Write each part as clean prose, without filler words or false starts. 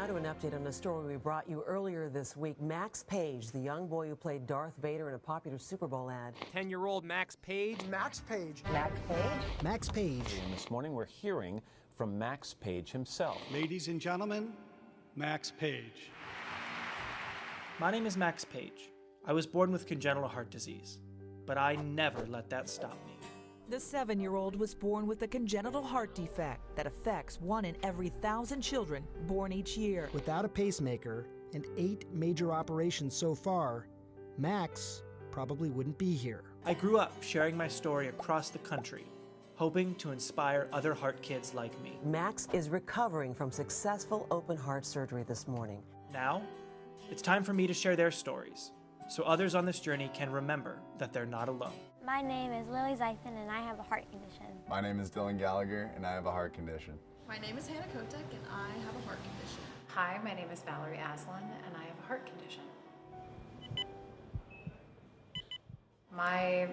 Now to an update on a story we brought you earlier this week. Max Page, the young boy who played Darth Vader in a popular Super Bowl ad. 10-year-old Max Page. Max Page. Max Page? Max Page. And this morning we're hearing from Max Page himself. Ladies and gentlemen, Max Page. My name is Max Page. I was born with congenital heart disease, but I never let that stop me. The 7-year-old was born with a congenital heart defect that affects 1 in every 1,000 children born each year. Without a pacemaker and 8 major operations so far, Max probably wouldn't be here. I grew up sharing my story across the country, hoping to inspire other heart kids like me. Max is recovering from successful open heart surgery this morning. Now, it's time for me to share their stories, so others on this journey can remember that they're not alone. My name is Lily Zythan and I have a heart condition. My name is Dylan Gallagher and I have a heart condition. My name is Hannah Kotek and I have a heart condition. Hi, my name is Valerie Aslan and I have a heart condition. My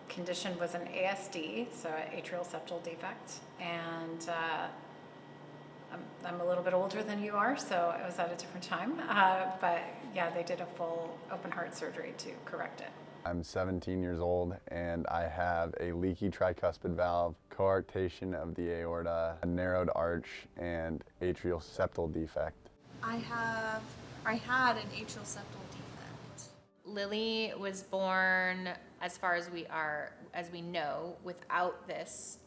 condition was an ASD, so an atrial septal defect, and I'm a little bit older than you are, so it was at a different time. But yeah, they did a full open heart surgery to correct it. I'm 17 years old and I have a leaky tricuspid valve, coarctation of the aorta, a narrowed arch, and atrial septal defect. I had an atrial septal defect. Lily was born, as far as we know, without this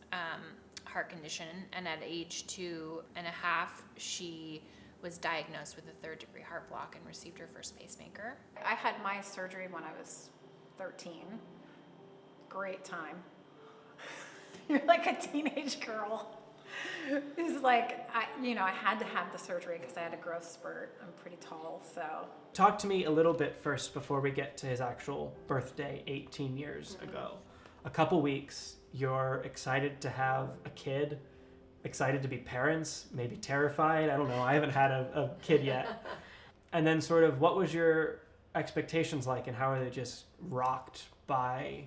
heart condition, and at age 2.5, she was diagnosed with a 3rd-degree heart block and received her first pacemaker. I had my surgery when I was 13. Great time. You're like a teenage girl. It's like, I had to have the surgery because I had a growth spurt. I'm pretty tall, so. Talk to me a little bit first before we get to his actual birthday 18 years ago. A couple weeks, you're excited to have a kid, excited to be parents, maybe terrified. I don't know. I haven't had a kid yet. And then sort of what was your expectations like and how are they just rocked by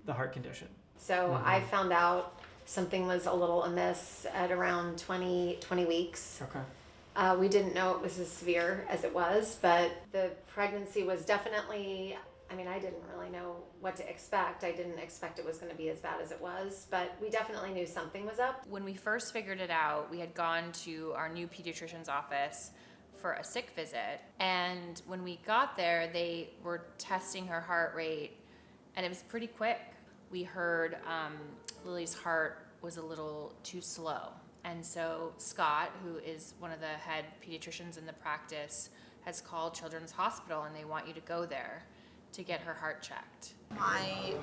the heart condition? So I found out something was a little amiss at around 20 weeks. Okay. We didn't know it was as severe as it was, but the pregnancy was definitely, I didn't really know what to expect. I didn't expect it was going to be as bad as it was, but we definitely knew something was up. When we first figured it out, we had gone to our new pediatrician's office for a sick visit, and when we got there, they were testing her heart rate, and it was pretty quick. We heard Lily's heart was a little too slow, and so Scott, who is one of the head pediatricians in the practice, has called Children's Hospital, and they want you to go there to get her heart checked. My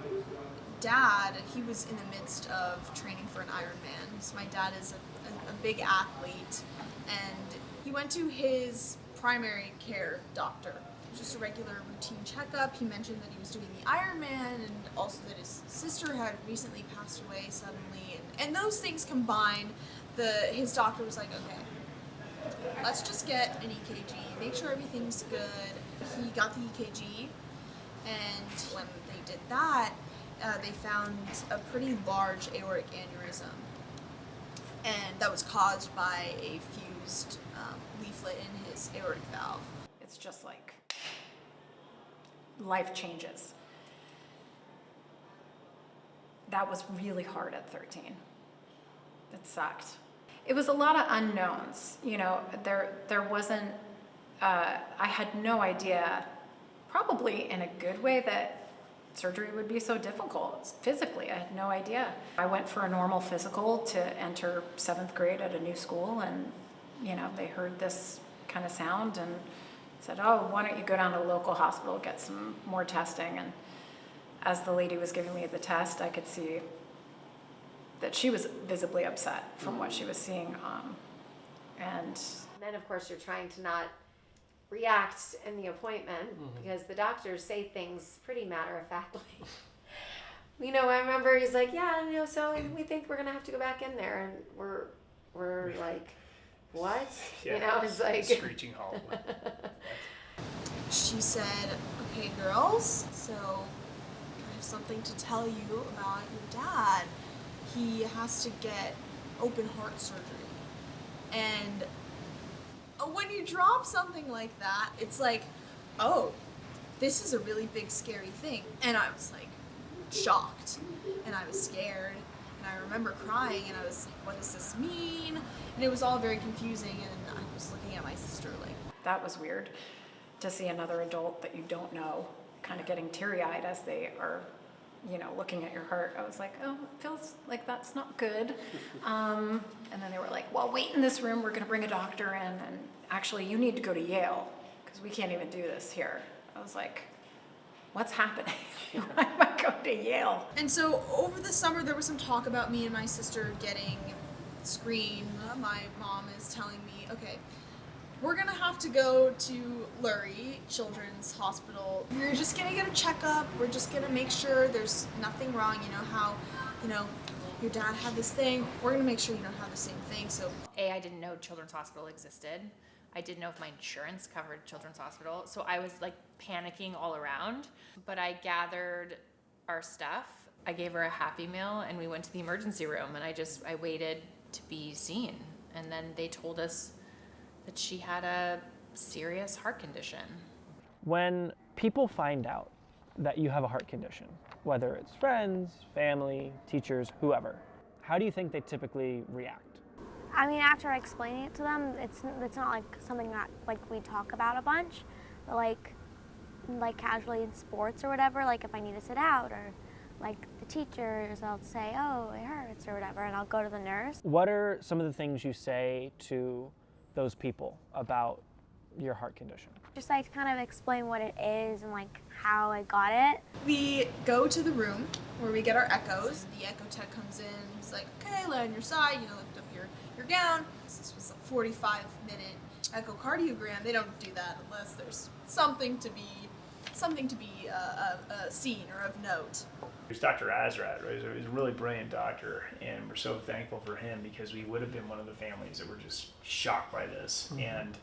dad, he was in the midst of training for an Ironman. So my dad is a big athlete, and he went to his primary care doctor. It was just a regular routine checkup. He mentioned that he was doing the Ironman and also that his sister had recently passed away suddenly. And those things combined, his doctor was like, okay, let's just get an EKG, make sure everything's good. He got the EKG, and when they did that, they found a pretty large aortic aneurysm. And that was caused by a fused leaflet in his aortic valve. It's just like life changes. That was really hard at 13. It sucked. It was a lot of unknowns. There wasn't, I had no idea, probably in a good way, that surgery would be so difficult physically. I had no idea. I went for a normal physical to enter 7th grade at a new school, and they heard this kind of sound and said, oh, why don't you go down to a local hospital, get some more testing. And as the lady was giving me the test, I could see that she was visibly upset from what she was seeing. And then of course you're trying to not react in the appointment because the doctors say things pretty matter-of-factly. I remember he's like, yeah, so we think we're gonna have to go back in there, and we're like, what? Yeah, it's like screeching halt. She said, okay, girls, so I have something to tell you about your dad. He has to get open heart surgery. And when you drop something like that, it's like, oh, this is a really big, scary thing. And I was like shocked, and I was scared, and I remember crying, and I was like, what does this mean? And it was all very confusing, and I was looking at my sister like, That was weird to see another adult that you don't know kind of getting teary-eyed as they are, you know, looking at your heart. I was like, oh, it feels like that's not good. And then they were like, well, wait in this room, we're gonna bring a doctor in, and actually you need to go to Yale because we can't even do this here. I was like, what's happening? Why am I going to Yale? And so over the summer, there was some talk about me and my sister getting screened. My mom is telling me, okay, we're gonna have to go to Lurie Children's Hospital. We're just gonna get a checkup. We're just gonna make sure there's nothing wrong. You know how, you know, your dad had this thing. We're gonna make sure you don't have the same thing. So I didn't know Children's Hospital existed. I didn't know if my insurance covered Children's Hospital. So I was like panicking all around. But I gathered our stuff. I gave her a Happy Meal and we went to the emergency room, and I waited to be seen. And then they told us that she had a serious heart condition. When people find out that you have a heart condition, whether it's friends, family, teachers, whoever, how do you think they typically react? I mean, after explaining it to them, it's not like something that like we talk about a bunch, but like casually in sports or whatever, like if I need to sit out or like the teachers, I'll say, oh, it hurts or whatever, and I'll go to the nurse. What are some of the things you say to those people about your heart condition? Just like kind of explain what it is and like how I got it. we go to the room where we get our echoes. The echo tech comes in. He's like, okay, lay on your side, you know, lift up your gown. This was a 45-minute echocardiogram. They don't do that unless there's something to be seen or of note. There's Dr. Azrat, right? He's a really brilliant doctor, and we're so thankful for him because we would have been one of the families that were just shocked by this. Mm-hmm. And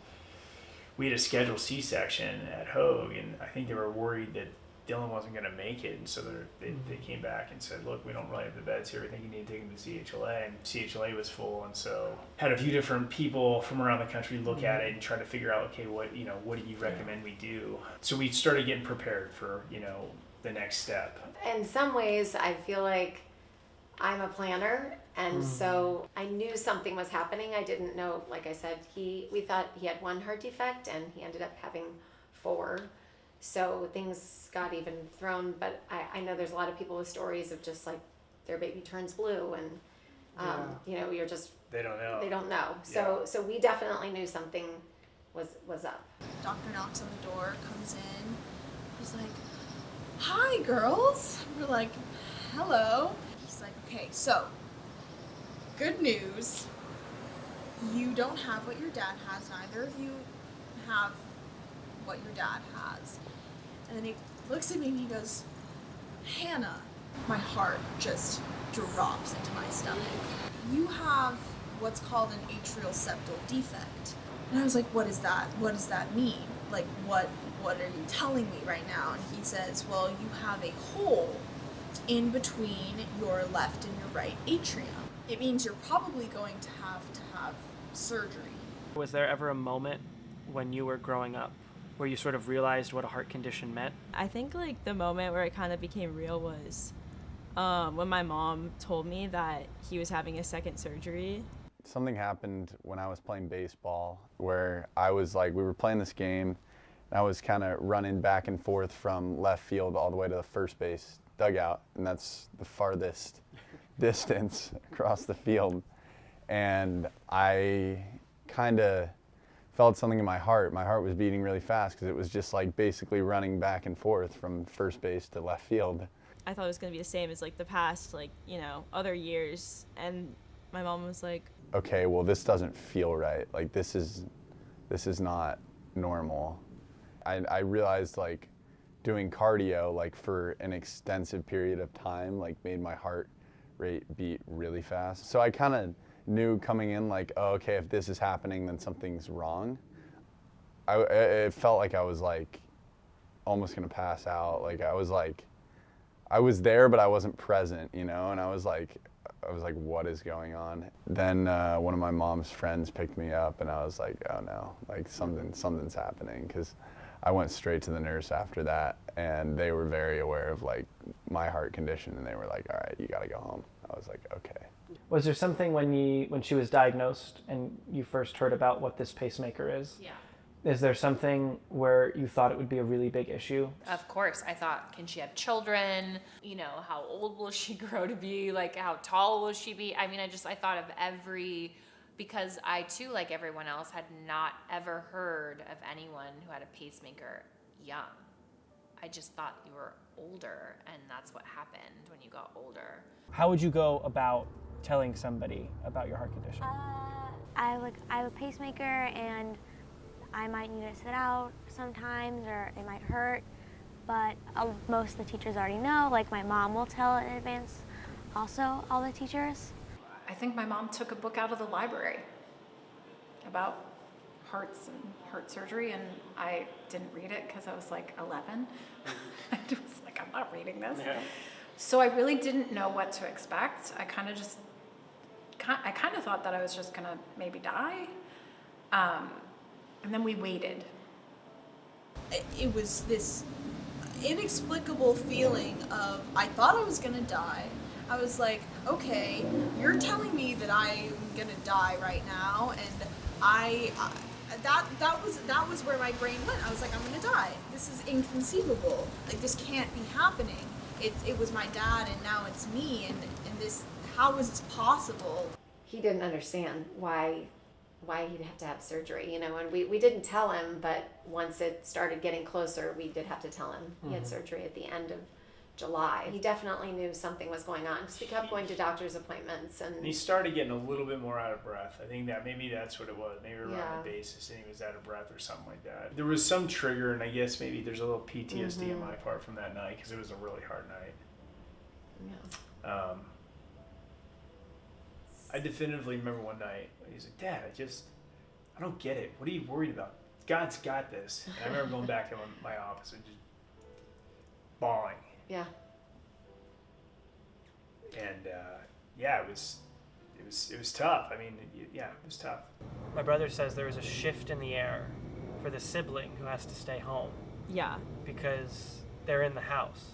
we had a scheduled C-section at Hoag, and I think they were worried that Dylan wasn't going to make it, and so they came back and said, look, we don't really have the beds here. I think you need to take him to CHLA, and CHLA was full, and so had a few different people from around the country look at it and try to figure out, okay, what do you recommend we do? So we started getting prepared for, the next step. In some ways, I feel like I'm a planner, and so I knew something was happening. I didn't know, like I said, we thought he had one heart defect, and he ended up having 4. So things got even thrown, but I know there's a lot of people with stories of just like their baby turns blue, and you're just they don't know. They don't know. So we definitely knew something was up. Doctor knocks on the door, comes in. He's like, "Hi, girls." We're like, "Hello." He's like, "Okay, so good news. You don't have what your dad has. Neither of you have what your dad has." And then he looks at me and he goes, "Hannah." My heart just drops into my stomach. "You have what's called an atrial septal defect." And I was like, "What is that? What does that mean? Like, what are you telling me right now?" And he says, "Well, you have a hole in between your left and your right atrium. It means you're probably going to have surgery." Was there ever a moment when you were growing up where you sort of realized what a heart condition meant? I think like the moment where it kind of became real was when my mom told me that he was having a second surgery. Something happened when I was playing baseball where I was like, we were playing this game, and I was kind of running back and forth from left field all the way to the first base dugout, and that's the farthest distance across the field. And I kind of felt something in my heart. My heart was beating really fast because it was just like basically running back and forth from first base to left field. I thought it was going to be the same as like the past, like, other years. And my mom was like, okay, well, this doesn't feel right. Like, this is not normal. I realized like doing cardio like for an extensive period of time like made my heart rate beat really fast. So I kind of knew coming in like, oh, okay, if this is happening, then something's wrong. It felt like I was like almost gonna pass out. Like I was there, but I wasn't present, and I was like, I was like, what is going on? Then one of my mom's friends picked me up, and I was like, oh no, like something's happening, because I went straight to the nurse after that, and they were very aware of like my heart condition, and they were like, all right, you gotta go home. I was like, okay. Was there something when she was diagnosed and you first heard about what this pacemaker is? Yeah. Is there something where you thought it would be a really big issue? Of course. I thought, can she have children? You know, how old will she grow to be? Like, how tall will she be? I mean, I thought of because I too, like everyone else, had not ever heard of anyone who had a pacemaker young. I just thought you were older, and that's what happened when you got older. How would you go about telling somebody about your heart condition? I have a pacemaker, and I might need to sit out sometimes, or it might hurt, but most of the teachers already know. Like, my mom will tell in advance also, all the teachers. I think my mom took a book out of the library about hearts and heart surgery, and I didn't read it because I was like 11. I was like, I'm not reading this. Yeah. So I really didn't know what to expect. I kind of thought that I was just gonna maybe die. And then we waited. It was this inexplicable feeling of, I thought I was gonna die. I was like, okay, you're telling me that I'm gonna die right now, and that was where my brain went. I was like, I'm gonna die. This is inconceivable. Like, this can't be happening. It was my dad, and now it's me, and this, how is this possible? He didn't understand why he'd have to have surgery, and we didn't tell him, but once it started getting closer, we did have to tell him. He had surgery at the end of July. He definitely knew something was going on, because we kept going to doctor's appointments, and he started getting a little bit more out of breath. I think that maybe that's what it was. Maybe around the basis, and he was out of breath or something like that. There was some trigger, and I guess maybe there's a little PTSD on my part from that night, because it was a really hard night. Yeah. I definitively remember one night, he's like, Dad, I don't get it. What are you worried about? God's got this. And I remember going back to my office and just bawling. Yeah. And it was tough. I mean, it was tough. My brother says there was a shift in the air for the sibling who has to stay home. Yeah. Because they're in the house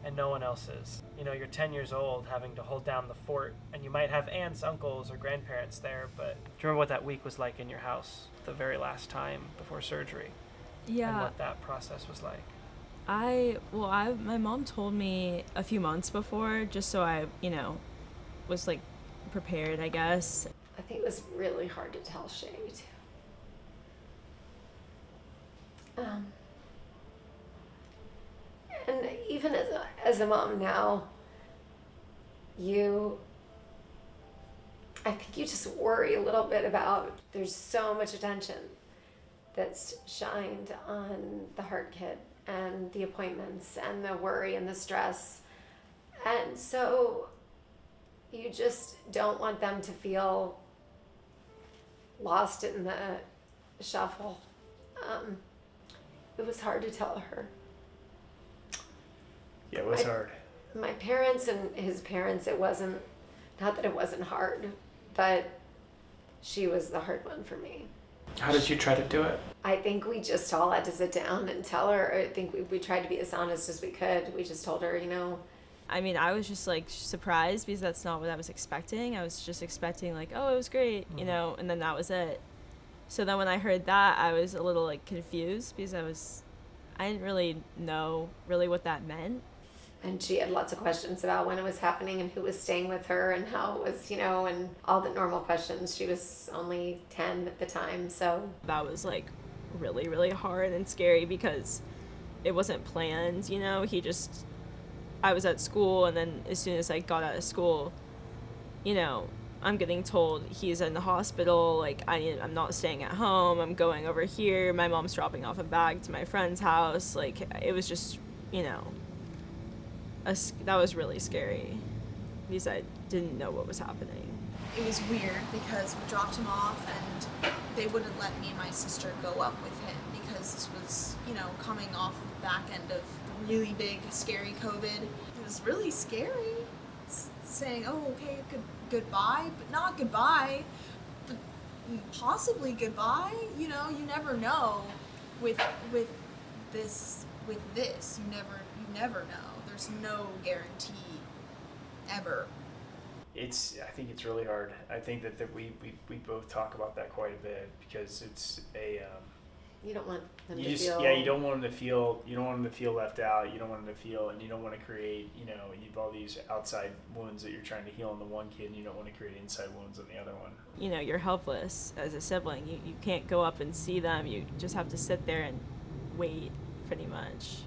and no one else is. You know, you're 10 years old having to hold down the fort, and you might have aunts, uncles, or grandparents there, but do you remember what that week was like in your house the very last time before surgery? Yeah. And what that process was like? My mom told me a few months before, just so I, was like prepared, I guess. I think it was really hard to tell Shay too. And even as a mom now, I think you just worry a little bit about, there's so much attention that's shined on the heart kit and the appointments and the worry and the stress. And so you just don't want them to feel lost in the shuffle. It was hard to tell her. Yeah, it was hard. My parents and his parents, it wasn't, not that it wasn't hard, but she was the hard one for me. How did you try to do it? I think we just all had to sit down and tell her. I think we tried to be as honest as we could. We just told her, I mean, I was just like surprised, because that's not what I was expecting. I was just expecting like, oh, it was great, and then that was it. So then when I heard that, I was a little like confused, because I didn't really know what that meant. And she had lots of questions about when it was happening and who was staying with her and how it was, and all the normal questions. She was only 10 at the time, so. That was like really, really hard and scary, because it wasn't planned, I was at school, and then as soon as I got out of school, I'm getting told he's in the hospital, like I'm not staying at home, I'm going over here, my mom's dropping off a bag to my friend's house, like it was just, that was really scary, because I didn't know what was happening. It was weird because we dropped him off and they wouldn't let me and my sister go up with him, because this was, coming off of the back end of really big, scary COVID. It was really scary. It's saying, oh, okay, goodbye, but not goodbye, but possibly goodbye. You know, you never know with this, you never know. There's no guarantee ever. I think it's really hard. I think that we both talk about that quite a bit because it's a you don't want them you to just feel. yeah you don't want them to feel left out. You don't want them to feel, and you don't want to create, you know, you've all these outside wounds that you're trying to heal on the one kid, and you don't want to create inside wounds on the other one. You know, you're helpless as a sibling. You can't go up and see them. You just have to sit there and wait, pretty much.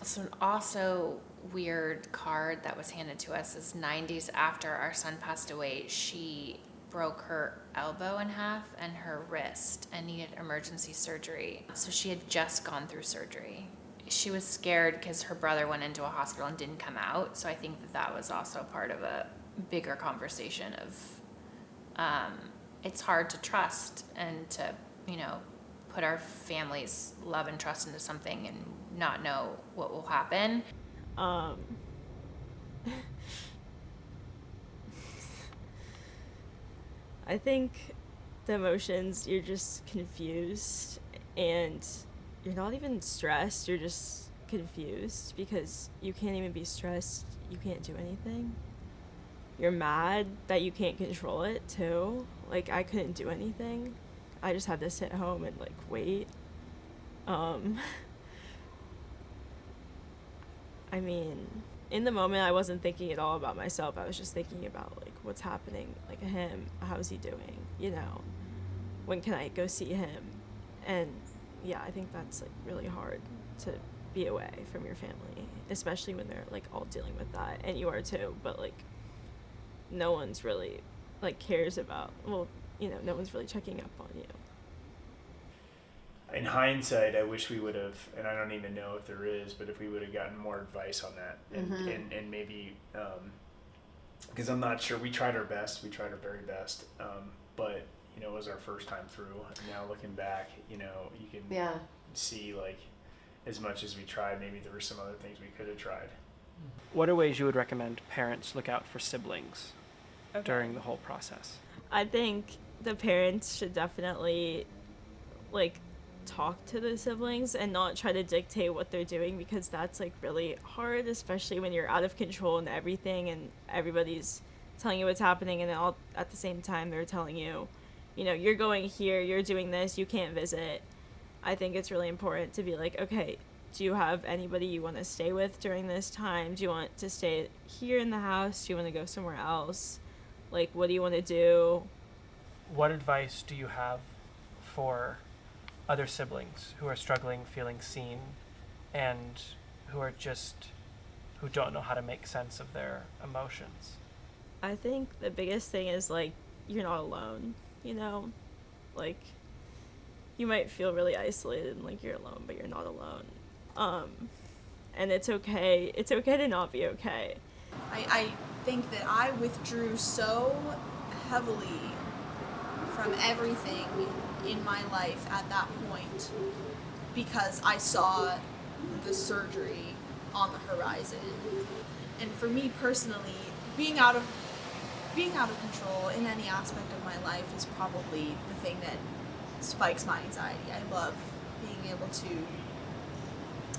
So an also weird card that was handed to us is 9 days after our son passed away, she broke her elbow in half and her wrist and needed emergency surgery. So she had just gone through surgery. She was scared because her brother went into a hospital and didn't come out. So I think that was also part of a bigger conversation of it's hard to trust and to, you know, put our family's love and trust into something and not know what will happen. I think the emotions, you're just confused and you're not even stressed, you're just confused because you can't even be stressed, you can't do anything. You're mad that you can't control it too. Like, I couldn't do anything. I just had to sit home and like wait. I mean, in the moment I wasn't thinking at all about myself. I was just thinking about like what's happening, like him, how's he doing, you know, when can I go see him? And yeah, I think that's like really hard to be away from your family, especially when they're like all dealing with that, and you are too, but like no one's really like cares about, well, you know, no one's really checking up on you. In hindsight, I wish we would have, and I don't even know if there is, but if we would have gotten more advice on that, and maybe, because I'm not sure, we tried our best, we tried our very best, but, you know, it was our first time through, and now looking back, you know, you can see, like, as much as we tried, maybe there were some other things we could have tried. What are ways you would recommend parents look out for siblings during the whole process? I think the parents should definitely like talk to the siblings and not try to dictate what they're doing, because that's like really hard, especially when you're out of control and everything and everybody's telling you what's happening, and all at the same time they're telling you, you know, you're going here, you're doing this, you can't visit. I think it's really important to be like, okay, do you have anybody you want to stay with during this time? Do you want to stay here in the house? Do you want to go somewhere else? Like, what do you want to do? What advice do you have for other siblings who are struggling, feeling seen, and who don't know how to make sense of their emotions? I think the biggest thing is, like, you're not alone, you know? Like, you might feel really isolated and like you're alone, but you're not alone. And it's okay. It's okay to not be okay. I think that I withdrew so heavily from everything in my life at that point because I saw the surgery on the horizon. And for me personally, being out of control in any aspect of my life is probably the thing that spikes my anxiety. I love being able to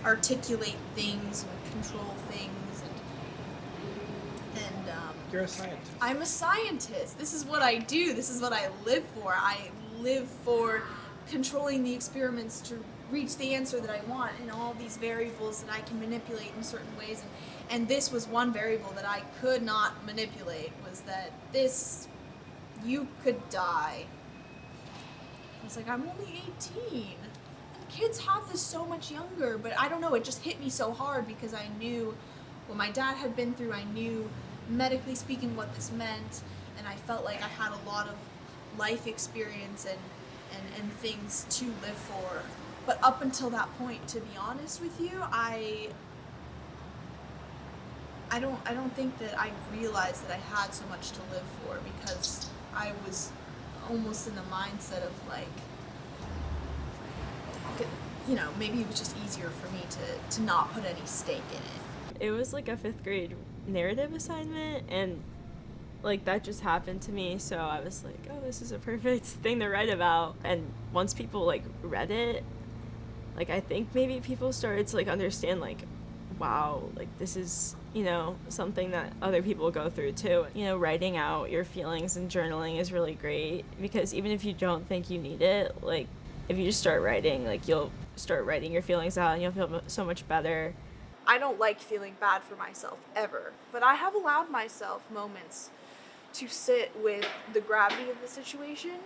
articulate things and control things, and You're a scientist. I'm a scientist. This is what I do. This is what I live for. I live for controlling the experiments to reach the answer that I want, and all these variables that I can manipulate in certain ways. And this was one variable that I could not manipulate, was that you could die. I was like, I'm only 18. Kids have this so much younger, but I don't know, it just hit me so hard because I knew what my dad had been through. I knew, medically speaking, what this meant, and I felt like I had a lot of life experience and things to live for. But up until that point, to be honest with you, I don't think that I realized that I had so much to live for, because I was almost in the mindset of like, you know, maybe it was just easier for me to not put any stake in it. It was like a 5th grade narrative assignment, and like that just happened to me, so I was like, oh, this is a perfect thing to write about. And once people like read it, like I think maybe people started to like understand like, wow, like this is, you know, something that other people go through too. You know, writing out your feelings and journaling is really great, because even if you don't think you need it, like if you just start writing, like you'll start writing your feelings out and you'll feel so much better. I don't like feeling bad for myself ever, but I have allowed myself moments to sit with the gravity of the situation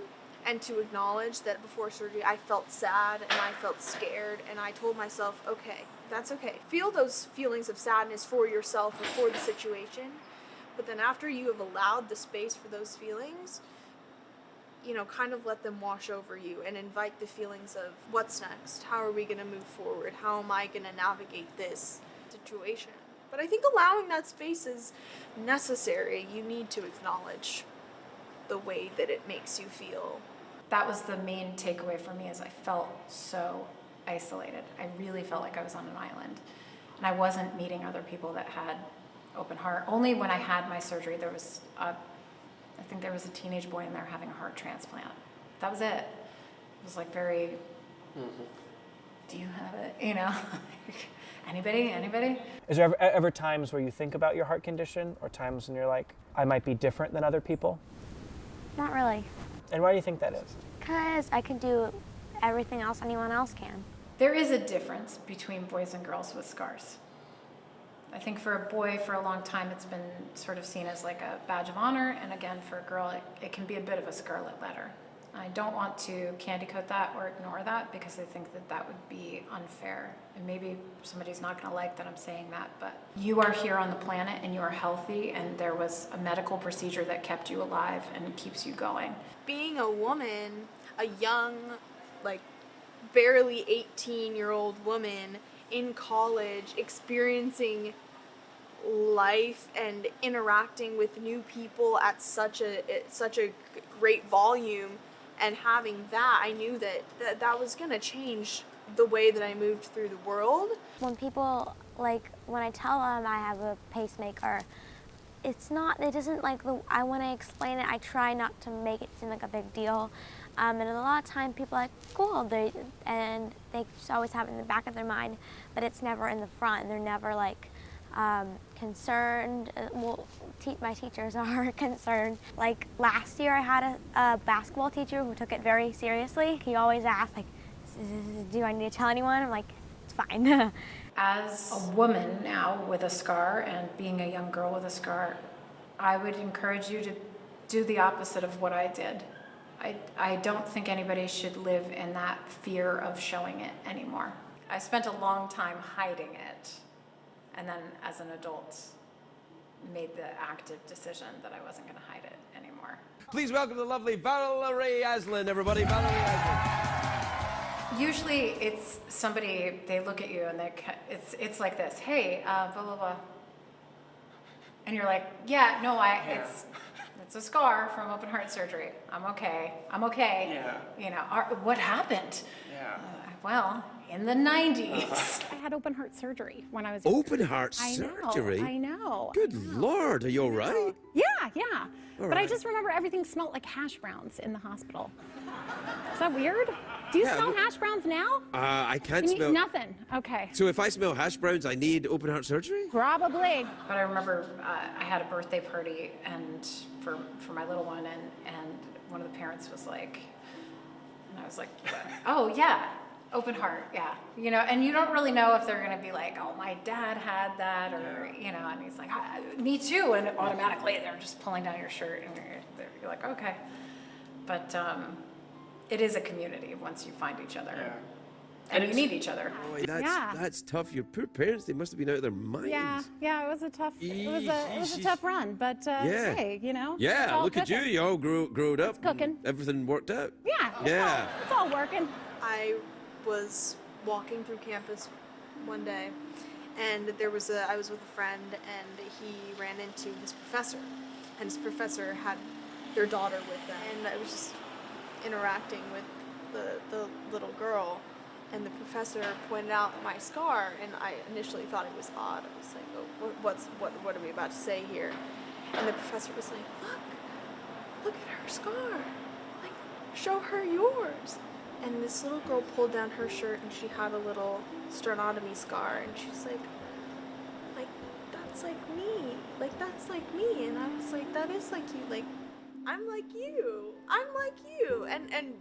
and to acknowledge that before surgery I felt sad and I felt scared, and I told myself, okay, that's okay. Feel those feelings of sadness for yourself or for the situation, but then after you have allowed the space for those feelings, you know, kind of let them wash over you and invite the feelings of what's next? How are we going to move forward? How am I going to navigate this situation? But I think allowing that space is necessary. You need to acknowledge the way that it makes you feel. That was the main takeaway for me, is I felt so isolated. I really felt like I was on an island. And I wasn't meeting other people that had open heart. Only when I had my surgery, there was I think there was a teenage boy in there having a heart transplant. That was it. It was like very, do you have it? You know, anybody? Is there ever times where you think about your heart condition, or times when you're like, I might be different than other people? Not really. And why do you think that is? Because I can do everything else anyone else can. There is a difference between boys and girls with scars. I think for a boy, for a long time, it's been sort of seen as like a badge of honor, and again, for a girl, it can be a bit of a scarlet letter. I don't want to candy coat that or ignore that, because I think that that would be unfair. And maybe somebody's not going to like that I'm saying that, but you are here on the planet and you are healthy, and there was a medical procedure that kept you alive and keeps you going. Being a woman, a young, like barely 18-year-old woman in college, experiencing life and interacting with new people at such a great volume, and having that, I knew that was going to change the way that I moved through the world. When people, like, when I tell them I have a pacemaker, it isn't like, when I explain it, I try not to make it seem like a big deal. And a lot of times people are like, cool, they just always have it in the back of their mind, but it's never in the front. They're never like concerned. My teachers are concerned. Like last year I had a basketball teacher who took it very seriously. He always asked, like, do I need to tell anyone? I'm like, it's fine. As a woman now with a scar, and being a young girl with a scar, I would encourage you to do the opposite of what I did. I don't think anybody should live in that fear of showing it anymore. I spent a long time hiding it, and then as an adult made the active decision that I wasn't going to hide it anymore. Please welcome the lovely Valerie Aslan, everybody. Valerie Aslan. Usually it's somebody, they look at you and it's like this, hey, blah, blah, blah. And you're like, yeah, no, it's a scar from open heart surgery. I'm okay. Yeah. You know, what happened? Yeah. Well, in the 90s. I had open heart surgery when I was Open heart surgery? I know. Good Lord, are you all right? Yeah. All But I right. just remember everything smelled like hash browns in the hospital. Is that weird? Do you smell hash browns now? I can't smell... Nothing. Okay. So if I smell hash browns, I need open heart surgery? Probably. But I remember I had a birthday party and for my little one, and one of the parents was like, and I was like, oh yeah, open heart, yeah. You know, and you don't really know if they're gonna be like, oh, my dad had that, or, you know, and he's like, me too, and automatically they're just pulling down your shirt, and you're like, okay. But it is a community once you find each other. Yeah. And you need each other. Boy, that's tough. Your poor parents, they must have been out of their minds. Yeah, it was a tough run, but hey, you know. Yeah, look at you. You all grew up. Cooking. Everything worked out. Yeah. It's all working. I was walking through campus one day, and I was with a friend, and he ran into his professor, and his professor had their daughter with them, and I was just interacting with the little girl, and the professor pointed out my scar, and I initially thought it was odd. I was like, oh, what are we about to say here? And the professor was like, look at her scar. Like, show her yours. And this little girl pulled down her shirt, and she had a little sternotomy scar, and she's like, that's like me. Like, that's like me. And I was like, that is like you. Like, I'm like you. I'm like you. And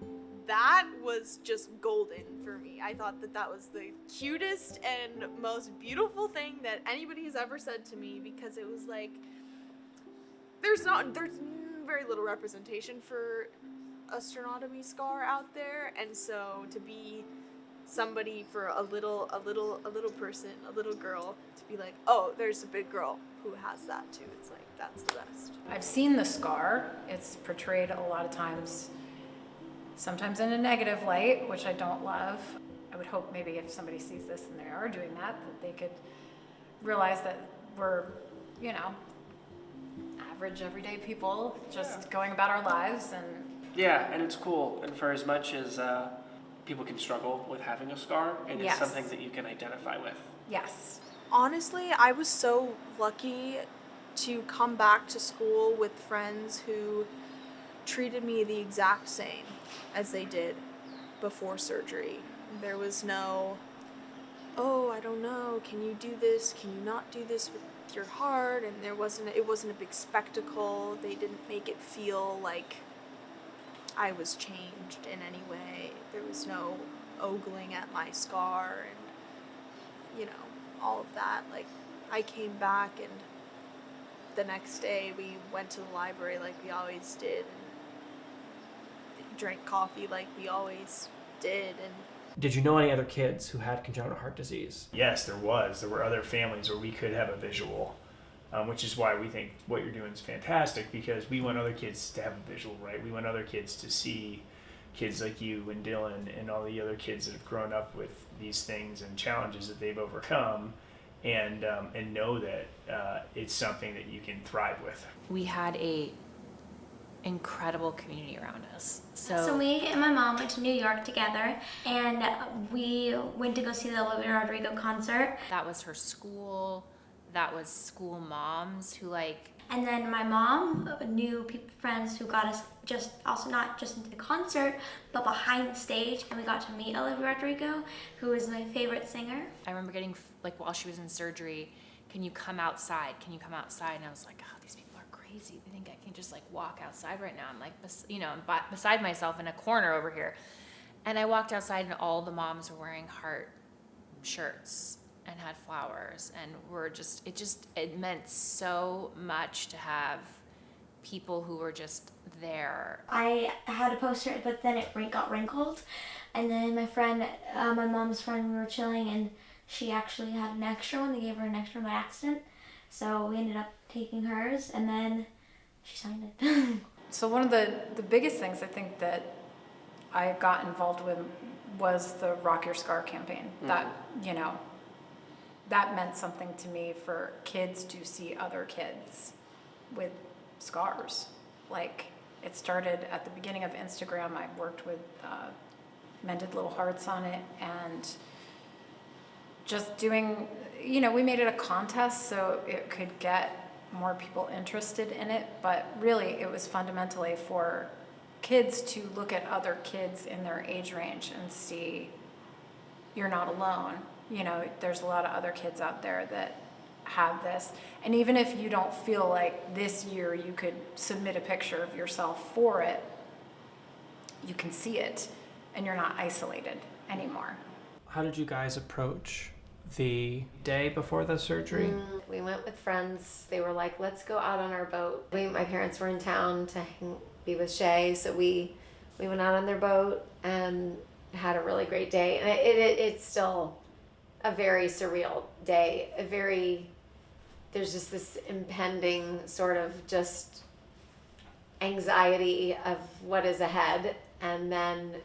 that was just golden for me. I thought that was the cutest and most beautiful thing that anybody has ever said to me, because it was like, there's very little representation for a sternotomy scar out there, and so to be somebody for a little person, a little girl, to be like, oh, there's a big girl who has that too. It's like, that's the best. I've seen the scar. It's portrayed a lot of times, sometimes in a negative light, which I don't love. I would hope maybe if somebody sees this and they are doing that they could realize that we're, average everyday people just going about our lives. And yeah, and it's cool. And for as much as people can struggle with having a scar, and it's something that you can identify with. Yes. Honestly, I was so lucky to come back to school with friends who treated me the exact same as they did before surgery. There was no, oh, I don't know, can you do this? Can you not do this with your heart? And it wasn't a big spectacle. They didn't make it feel like I was changed in any way. There was no ogling at my scar and, all of that. Like, I came back, and the next day we went to the library like we always did, and drank coffee like we always did. And did you know any other kids who had congenital heart disease? Yes, there was. There were other families where we could have a visual, which is why we think what you're doing is fantastic, because we want other kids to have a visual, right? We want other kids to see kids like you and Dylan and all the other kids that have grown up with these things and challenges that they've overcome, and know that it's something that you can thrive with. We had a incredible community around us. So me and my mom went to New York together, and we went to go see the Olivia Rodrigo concert. That was her school. That was school moms who And then my mom knew friends who got us not just into the concert, but behind the stage, and we got to meet Olivia Rodrigo, who is my favorite singer. I remember getting, while she was in surgery, can you come outside? Can you come outside? And I was like, oh, these people are crazy. They think I can just walk outside right now. I'm beside myself in a corner over here. And I walked outside, and all the moms were wearing heart shirts and had flowers, and it meant so much to have people who were just there. I had a poster, but then it got wrinkled, and then my mom's friend, we were chilling, and she actually had an extra one. They gave her an extra by accident, so we ended up taking hers, and then she signed it. So one of the biggest things I think that I got involved with was the Rock Your Scar campaign. Mm-hmm. That meant something to me, for kids to see other kids with scars. It started at the beginning of Instagram. I worked with Men Did Little Hearts on it, and just doing, we made it a contest so it could get more people interested in it, but really it was fundamentally for kids to look at other kids in their age range and see you're not alone. There's a lot of other kids out there that have this. And even if you don't feel like this year you could submit a picture of yourself for it, you can see it, and you're not isolated anymore. How did you guys approach the day before the surgery? We went with friends. They were like, let's go out on our boat. My parents were in town to be with Shay, so we went out on their boat and had a really great day. And it's still a very surreal day. There's just this impending sort of just anxiety of what is ahead, and then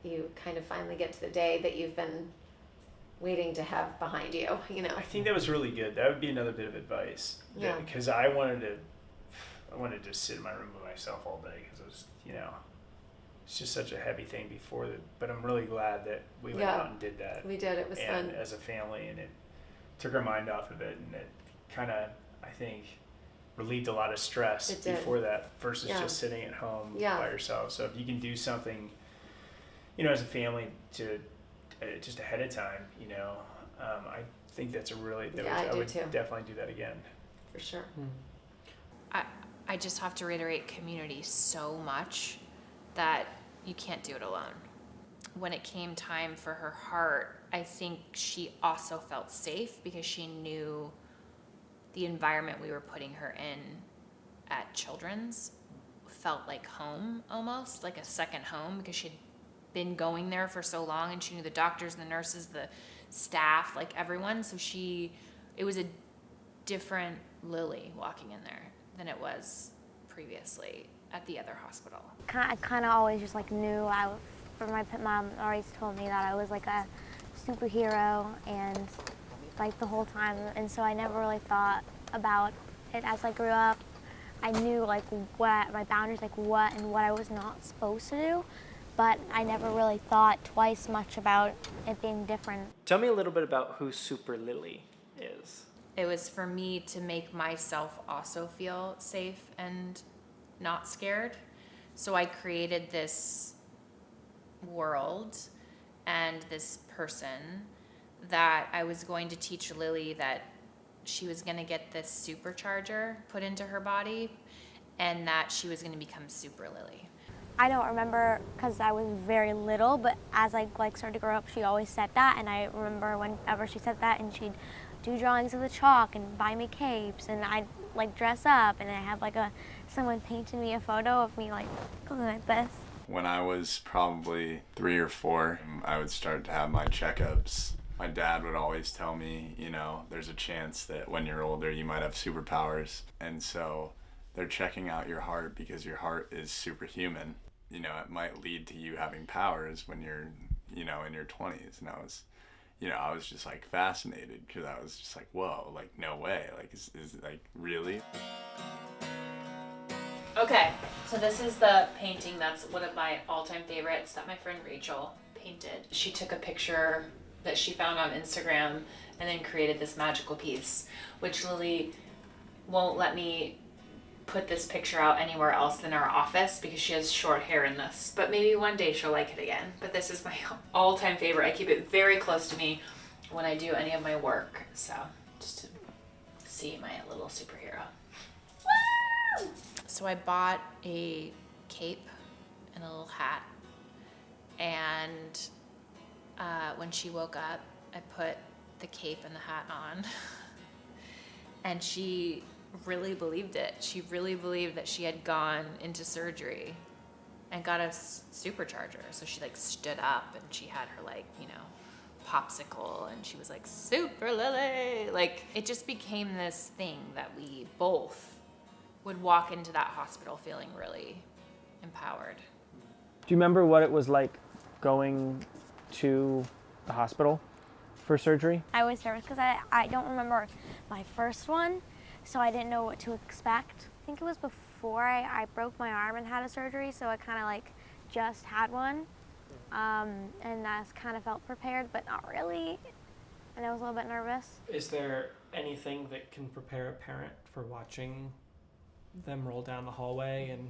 you kind of finally get to the day that you've been waiting to have behind you. I think that was really good. That would be another bit of advice. Yeah. Because I wanted to sit in my room by myself all day, because I was, it's just such a heavy thing before that. But I'm really glad that we went Yeah. out and did that. We did. It was and fun. as a family, and it took our mind off of it, and it kind of, I think, relieved a lot of stress It did. before that versus Yeah. just sitting at home Yeah. by yourself. So if you can do something, you know, as a family to just ahead of time, you know, I think that's a really, I would too. definitely do that again. For sure. I just have to reiterate community so much that you can't do it alone. When it came time for her heart, I think she also felt safe because she knew the environment we were putting her in at Children's felt like home, almost like a second home, because she'd been going there for so long and she knew the doctors, the nurses, the staff, like everyone. So it was a different Lily walking in there than it was previously at the other hospital. I kind of always just like knew my mom always told me that I was like a superhero and like the whole time, and so I never really thought about it as I grew up. I knew like what my boundaries, like what and what I was not supposed to do, but I never really thought twice much about it being different. Tell me a little bit about who Super Lily is. It was for me to make myself also feel safe and not scared. So I created this world and this person that I was going to teach Lily that she was going to get this supercharger put into her body and that she was going to become Super Lily. I don't remember because I was very little, but as I started to grow up, she always said that, and I remember whenever she said that, and she'd do drawings of the chalk and buy me capes, and I'd like dress up, and I have like someone painted me a photo of me like looking like this. When I was probably 3 or 4, I would start to have my checkups. My dad would always tell me, you know, there's a chance that when you're older you might have superpowers. And so they're checking out your heart because your heart is superhuman. You know, it might lead to you having powers when you're, you know, in your 20s. And I was just like fascinated because I was just like, whoa, like no way. Like, is like really? Okay, so this is the painting that's one of my all-time favorites that my friend Rachel painted. She took a picture that she found on Instagram and then created this magical piece, which Lily won't let me put this picture out anywhere else than our office because she has short hair in this, but maybe one day she'll like it again. But this is my all-time favorite. I keep it very close to me when I do any of my work, so just to see my little superhero. Woo! So I bought a cape and a little hat, and when she woke up, I put the cape and the hat on, and she really believed it. She really believed that she had gone into surgery and got a supercharger. So she like stood up and she had her like, you know, popsicle and she was like, Super Lily. Like it just became this thing that we both would walk into that hospital feeling really empowered. Do you remember what it was like going to the hospital for surgery? I was nervous because I don't remember my first one, so I didn't know what to expect. I think it was before I broke my arm and had a surgery, so I kind of like just had one, and I kind of felt prepared, but not really, and I was a little bit nervous. Is there anything that can prepare a parent for watching them roll down the hallway and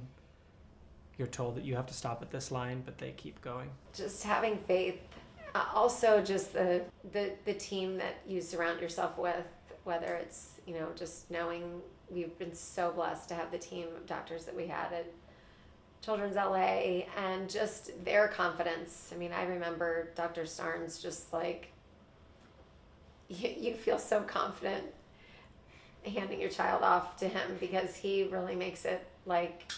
you're told that you have to stop at this line, but they keep going? Just having faith. Also, just the team that you surround yourself with, whether it's, you know, just knowing we've been so blessed to have the team of doctors that we had at Children's LA and just their confidence. I mean, I remember Dr. Starnes just like, you feel so confident handing your child off to him because he really makes it like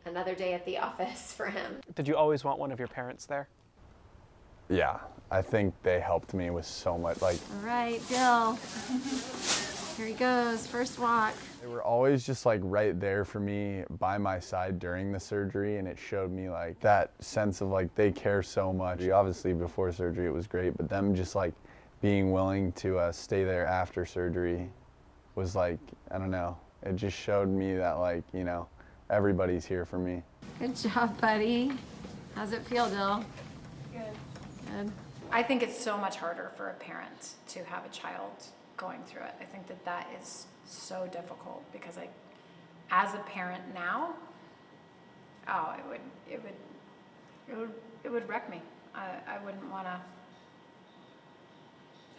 another day at the office for him. Did you always want one of your parents there? Yeah, I think they helped me with so much. Like, All right, Bill. Here he goes, first walk. they were always just like right there for me by my side during the surgery, and it showed me like that sense of like they care so much. Obviously before surgery it was great, but them just like being willing to stay there after surgery was like, I don't know, it just showed me that like, you know, everybody's here for me. Good job, buddy. How's it feel, Dill? Good. Good. I think it's so much harder for a parent to have a child going through it. I think that is so difficult because as a parent now, oh, it would wreck me. I wouldn't want to.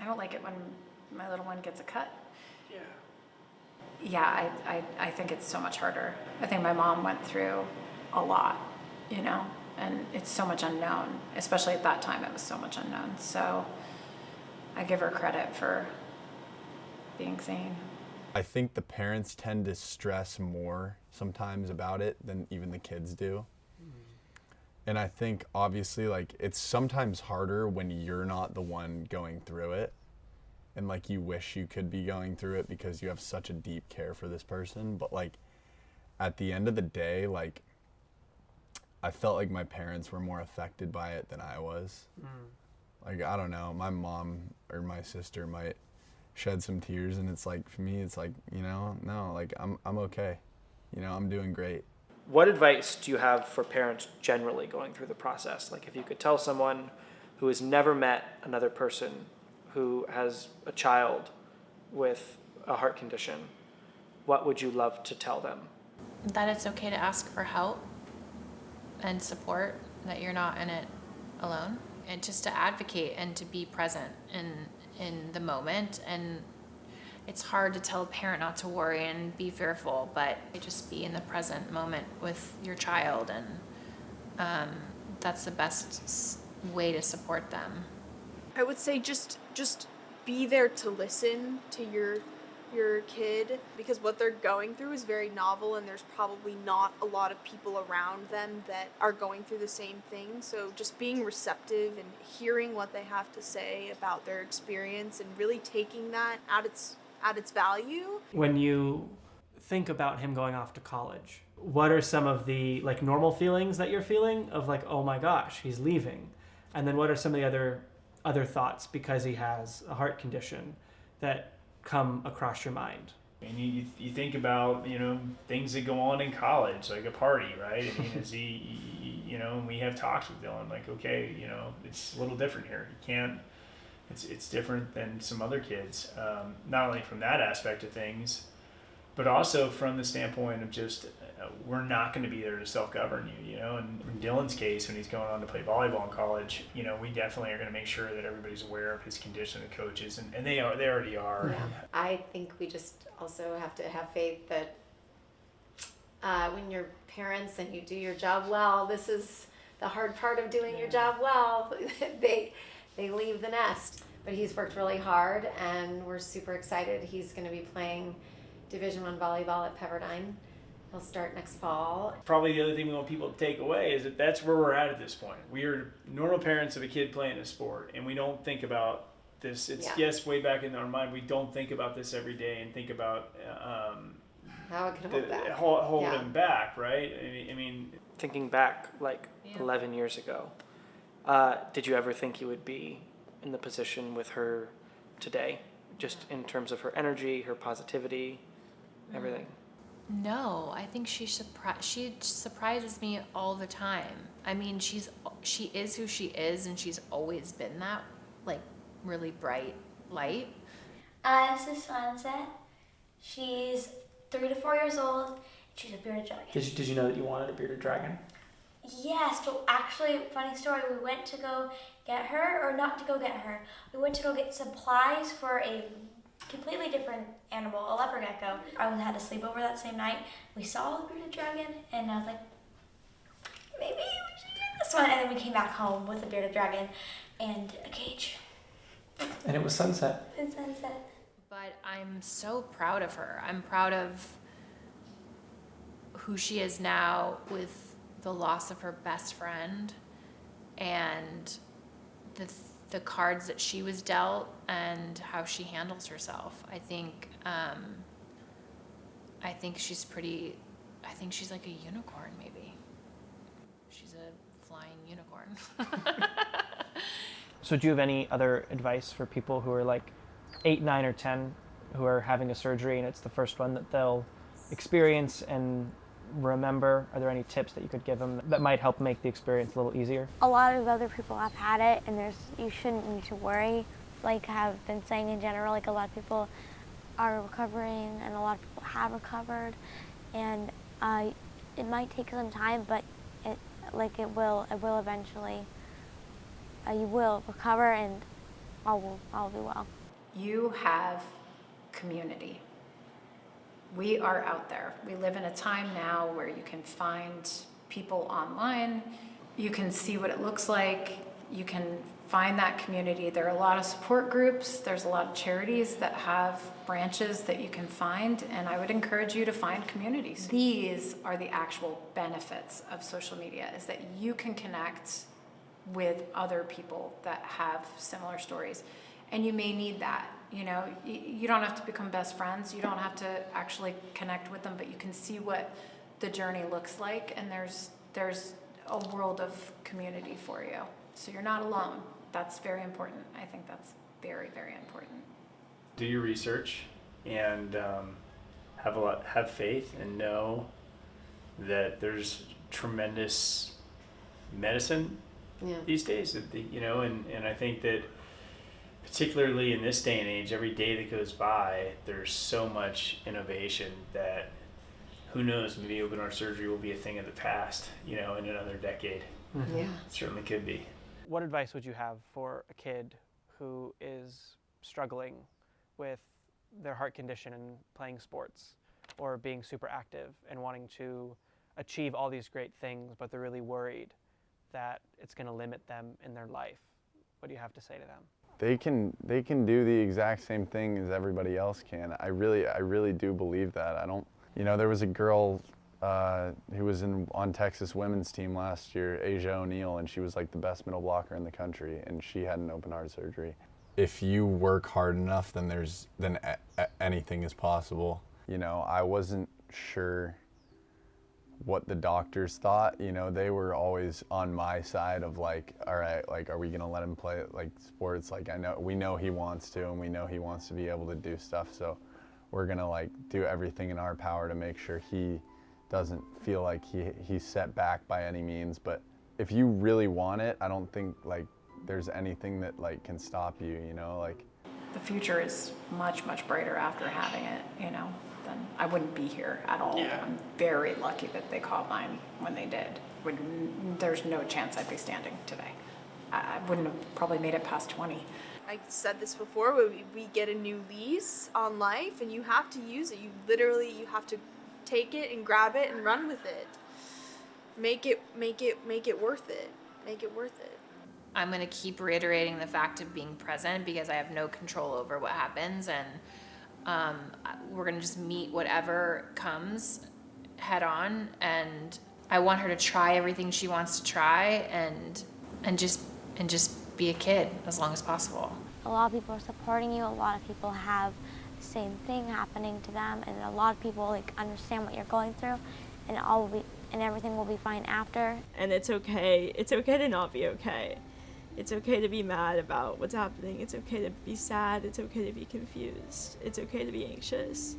I don't like it when my little one gets a cut. Yeah. Yeah, I think it's so much harder. I think my mom went through a lot, you know, and it's so much unknown, especially at that time, it was so much unknown. So I give her credit for being sane. I think the parents tend to stress more sometimes about it than even the kids do. And I think obviously like it's sometimes harder when you're not the one going through it. And like you wish you could be going through it because you have such a deep care for this person. But like at the end of the day, like I felt like my parents were more affected by it than I was. Like, I don't know, my mom or my sister might shed some tears and it's like, for me, it's like, you know, no, like I'm okay. You know, I'm doing great. What advice do you have for parents generally going through the process? Like if you could tell someone who has never met another person who has a child with a heart condition, what would you love to tell them? That it's okay to ask for help and support, that you're not in it alone, and just to advocate and to be present in the moment. And it's hard to tell a parent not to worry and be fearful, but just be in the present moment with your child, and that's the best way to support them. I would say just be there to listen to your kid, because what they're going through is very novel and there's probably not a lot of people around them that are going through the same thing. So just being receptive and hearing what they have to say about their experience and really taking that at its value. When you think about him going off to college, what are some of the like normal feelings that you're feeling of like, oh my gosh, he's leaving? And then what are some of the other thoughts because he has a heart condition that come across your mind? And you think about, you know, things that go on in college, like a party, right? I mean, is he, you know, we have talks with Dylan, like, okay, you know, it's a little different here. You can't, it's different than some other kids, not only from that aspect of things, but also from the standpoint of just, we're not going to be there to self-govern you, you know, and in Dylan's case, when he's going on to play volleyball in college, you know, we definitely are going to make sure that everybody's aware of his condition, the coaches, and they already are. Yeah. I think we just also have to have faith that when you're parents and you do your job well, this is the hard part of doing your job well, they leave the nest. But he's worked really hard and we're super excited. He's going to be playing Division I volleyball at Pepperdine. He'll start next fall. Probably the other thing we want people to take away is that that's where we're at this point. We are normal parents of a kid playing a sport, and we don't think about this. It's yes, way back in our mind, we don't think about this every day and think about how it can hold him back, right? I mean, thinking back like 11 years ago, did you ever think you would be in the position with her today, just in terms of her energy, her positivity, everything? No, I think she surprises me all the time. I mean, she is who she is, and she's always been that, like, really bright light. This is Sunset. She's 3 to 4 years old. She's a bearded dragon. Did you know that you wanted a bearded dragon? Yes, so actually, funny story, we went to go get her, or not to go get her, we went to go get supplies for a completely different animal, a leopard gecko. I had a sleepover that same night. We saw the bearded dragon, and I was like, maybe we should get this one. And then we came back home with a bearded dragon and a cage. And it was Sunset. And Sunset. But I'm so proud of her. I'm proud of who she is now with the loss of her best friend and the cards that she was dealt and how she handles herself. I think she's like a unicorn, maybe. She's a flying unicorn. So do you have any other advice for people who are like 8, 9, or 10 who are having a surgery and it's the first one that they'll experience, and remember? Are there any tips that you could give them that might help make the experience a little easier? A lot of other people have had it, and you shouldn't need to worry. Like I've been saying in general, like a lot of people are recovering, and a lot of people have recovered, and it might take some time, but it will eventually. You will recover, and all will be well. You have community. We are out there. We live in a time now where you can find people online. You can see what it looks like. You can find that community. There are a lot of support groups. There's a lot of charities that have branches that you can find, and I would encourage you to find communities. These are the actual benefits of social media, is that you can connect with other people that have similar stories. And you may need that. You know, you don't have to become best friends. You don't have to actually connect with them, but you can see what the journey looks like, and there's a world of community for you. So you're not alone. That's very important. I think that's very, very important. Do your research and have faith and know that there's tremendous medicine these days. You know, and I think that particularly in this day and age, every day that goes by, there's so much innovation that who knows, maybe open heart surgery will be a thing of the past, you know, in another decade. Yeah. It certainly could be. What advice would you have for a kid who is struggling with their heart condition and playing sports or being super active and wanting to achieve all these great things, but they're really worried that it's going to limit them in their life? What do you have to say to them? They can do the exact same thing as everybody else can. I really do believe that. You know, there was a girl who was on Texas women's team last year, Asia O'Neal, and she was like the best middle blocker in the country, and she had an open heart surgery. If you work hard enough, then anything is possible. You know, I wasn't sure what the doctors thought. You know, they were always on my side of like, all right, like, are we gonna let him play like sports? Like, we know he wants to, and we know he wants to be able to do stuff, so we're gonna like do everything in our power to make sure he doesn't feel like he's set back by any means. But if you really want it, I don't think like there's anything that like can stop you, you know, like. The future is much, much brighter after having it, you know. Then I wouldn't be here at all. Yeah. I'm very lucky that they caught mine when they did. There's no chance I'd be standing today. I wouldn't have probably made it past 20. I said this before, we get a new lease on life, and you have to use it. You have to take it and grab it and run with it. Make it worth it. Make it worth it. I'm going to keep reiterating the fact of being present because I have no control over what happens, and we're going to just meet whatever comes head on, and I want her to try everything she wants to try and just be a kid as long as possible. A lot of people are supporting you. A lot of people have the same thing happening to them, and a lot of people like understand what you're going through, and everything will be fine after. And it's okay. It's okay to not be okay. It's okay to be mad about what's happening. It's okay to be sad. It's okay to be confused. It's okay to be anxious.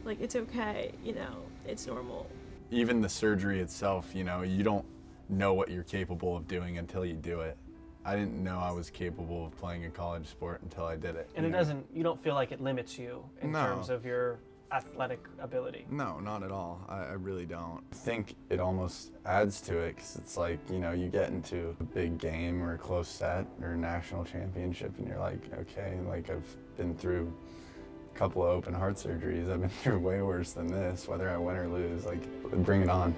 Like, it's okay, you know, it's normal. Even the surgery itself, you know, you don't know what you're capable of doing until you do it. I didn't know I was capable of playing a college sport until I did it. And you don't feel like it limits you in terms of your athletic ability? No, not at all. I really don't. I think it almost adds to it because it's like, you know, you get into a big game or a close set or a national championship and you're like, okay, like I've been through a couple of open heart surgeries. I've been through way worse than this, whether I win or lose, like bring it on.